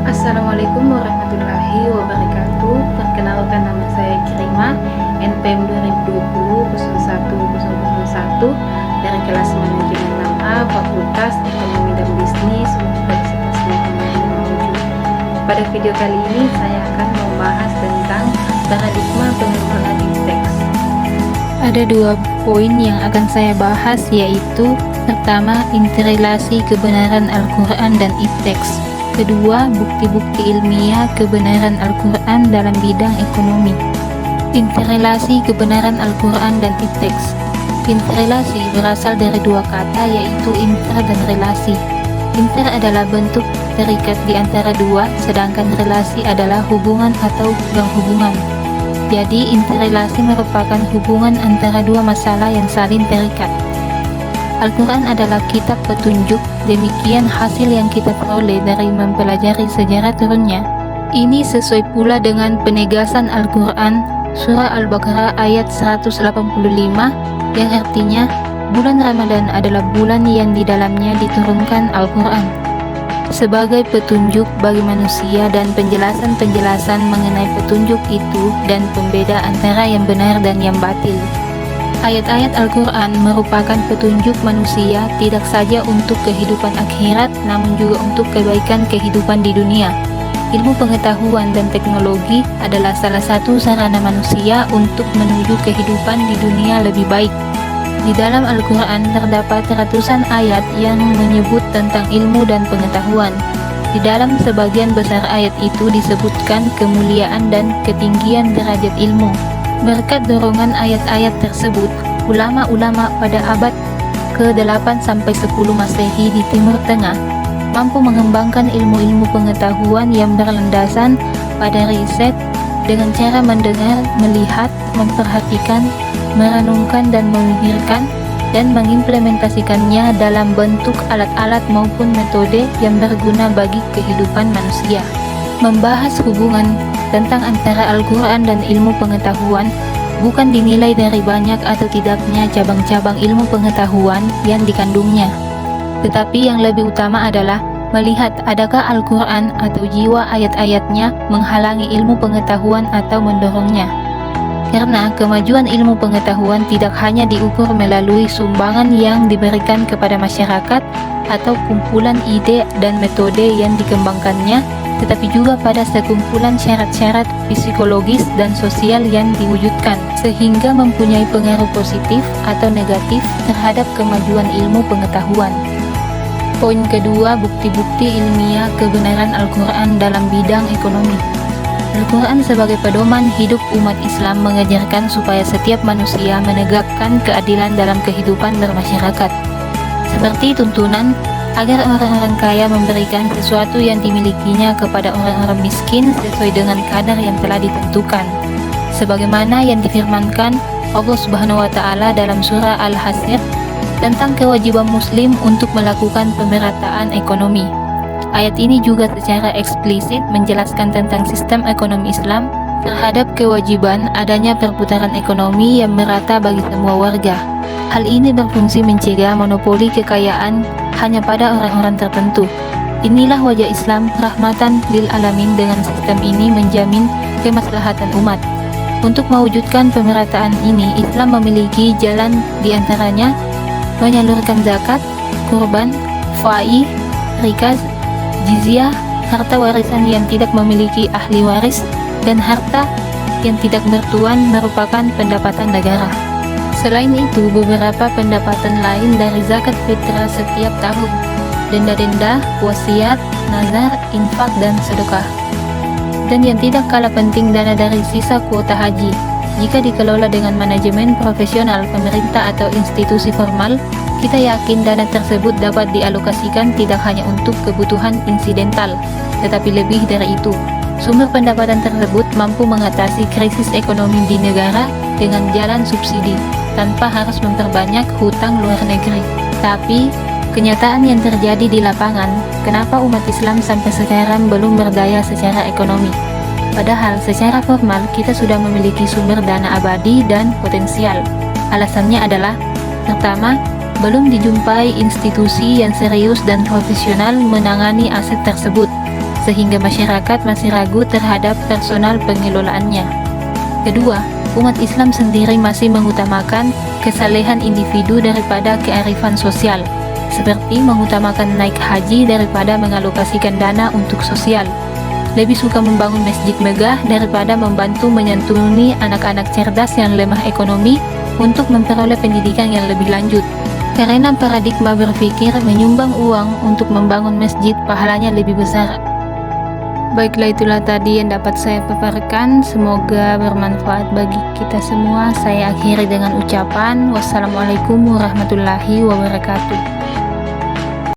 Assalamualaikum warahmatullahi wabarakatuh. Perkenalkan, nama saya Kirima, NPM 2020-01-001 dari kelas manajemen 6A Fakultas Ekonomi dan Bisnis Universitas Muhammadiyah Mamuju. Pada video kali ini saya akan membahas tentang paradigma pengembangan teks. Ada dua poin yang akan saya bahas, yaitu pertama, interrelasi kebenaran Al-Quran dan teks. Kedua, bukti-bukti ilmiah kebenaran Al-Quran dalam bidang ekonomi. Interrelasi kebenaran Al-Quran dan teks. Interrelasi berasal dari dua kata, yaitu inter dan relasi. Inter adalah bentuk terikat di antara dua, sedangkan relasi adalah hubungan atau berhubungan. Jadi, interrelasi merupakan hubungan antara dua masalah yang saling terikat. Al-Quran adalah kitab petunjuk, demikian hasil yang kita peroleh dari mempelajari sejarah turunnya. Ini sesuai pula dengan penegasan Al-Quran, surah Al-Baqarah ayat 185, yang artinya, bulan Ramadan adalah bulan yang di dalamnya diturunkan Al-Quran, sebagai petunjuk bagi manusia dan penjelasan-penjelasan mengenai petunjuk itu dan pembeda antara yang benar dan yang batil. Ayat-ayat Al-Quran merupakan petunjuk manusia tidak saja untuk kehidupan akhirat, namun juga untuk kebaikan kehidupan di dunia. Ilmu pengetahuan dan teknologi adalah salah satu sarana manusia untuk menuju kehidupan di dunia lebih baik. Di dalam Al-Quran terdapat ratusan ayat yang menyebut tentang ilmu dan pengetahuan. Di dalam sebagian besar ayat itu disebutkan kemuliaan dan ketinggian derajat ilmu. Berkat dorongan ayat-ayat tersebut, ulama-ulama pada abad ke-8-10 Masehi di Timur Tengah mampu mengembangkan ilmu-ilmu pengetahuan yang berlandasan pada riset dengan cara mendengar, melihat, memperhatikan, merenungkan dan memikirkan, dan mengimplementasikannya dalam bentuk alat-alat maupun metode yang berguna bagi kehidupan manusia. Membahas hubungan tentang antara Al-Quran dan ilmu pengetahuan bukan dinilai dari banyak atau tidaknya cabang-cabang ilmu pengetahuan yang dikandungnya, tetapi yang lebih utama adalah melihat adakah Al-Quran atau jiwa ayat-ayatnya menghalangi ilmu pengetahuan atau mendorongnya. Karena kemajuan ilmu pengetahuan tidak hanya diukur melalui sumbangan yang diberikan kepada masyarakat atau kumpulan ide dan metode yang dikembangkannya, tetapi juga pada sekumpulan syarat-syarat psikologis dan sosial yang diwujudkan, sehingga mempunyai pengaruh positif atau negatif terhadap kemajuan ilmu pengetahuan. Poin kedua, bukti-bukti ilmiah kebenaran Al-Quran dalam bidang ekonomi. Al-Quran sebagai pedoman hidup umat Islam mengajarkan supaya setiap manusia menegakkan keadilan dalam kehidupan bermasyarakat, seperti tuntunan agar orang-orang kaya memberikan sesuatu yang dimilikinya kepada orang-orang miskin sesuai dengan kadar yang telah ditentukan, sebagaimana yang difirmankan Allah Subhanahu wa Ta'ala dalam surah Al-Hasr tentang kewajiban Muslim untuk melakukan pemerataan ekonomi. Ayat ini juga secara eksplisit menjelaskan tentang sistem ekonomi Islam terhadap kewajiban adanya perputaran ekonomi yang merata bagi semua warga. Hal ini berfungsi mencegah monopoli kekayaan hanya pada orang-orang tertentu. Inilah wajah Islam, rahmatan lil alamin. Dengan sistem ini menjamin kemaslahatan umat. Untuk mewujudkan pemerataan ini, Islam memiliki jalan, diantaranya menyalurkan zakat, kurban, fai, rikaz, jizyah, harta warisan yang tidak memiliki ahli waris, dan harta yang tidak bertuan merupakan pendapatan negara. Selain itu, beberapa pendapatan lain dari zakat fitrah setiap tahun, denda-denda, wasiat, nazar, infak, dan sedekah. Dan yang tidak kalah penting, dana dari sisa kuota haji. Jika dikelola dengan manajemen profesional pemerintah atau institusi formal, kita yakin dana tersebut dapat dialokasikan tidak hanya untuk kebutuhan insidental, tetapi lebih dari itu. Sumber pendapatan tersebut mampu mengatasi krisis ekonomi di negara dengan jalan subsidi, tanpa harus memperbanyak hutang luar negeri. Tapi, kenyataan yang terjadi di lapangan, kenapa umat Islam sampai sekarang belum berdaya secara ekonomi? Padahal secara formal kita sudah memiliki sumber dana abadi dan potensial. Alasannya adalah, pertama, belum dijumpai institusi yang serius dan profesional menangani aset tersebut. sehingga masyarakat masih ragu terhadap personal pengelolaannya. Kedua, umat Islam sendiri masih mengutamakan kesalehan individu daripada kearifan sosial, seperti mengutamakan naik haji daripada mengalokasikan dana untuk sosial. Lebih suka membangun masjid megah daripada membantu menyantuni anak-anak cerdas yang lemah ekonomi untuk memperoleh pendidikan yang lebih lanjut. Karena paradigma berpikir menyumbang uang untuk membangun masjid pahalanya lebih besar. Baiklah, itulah tadi yang dapat saya paparkan. Semoga bermanfaat bagi kita semua. Saya akhiri dengan ucapan wassalamualaikum warahmatullahi wabarakatuh.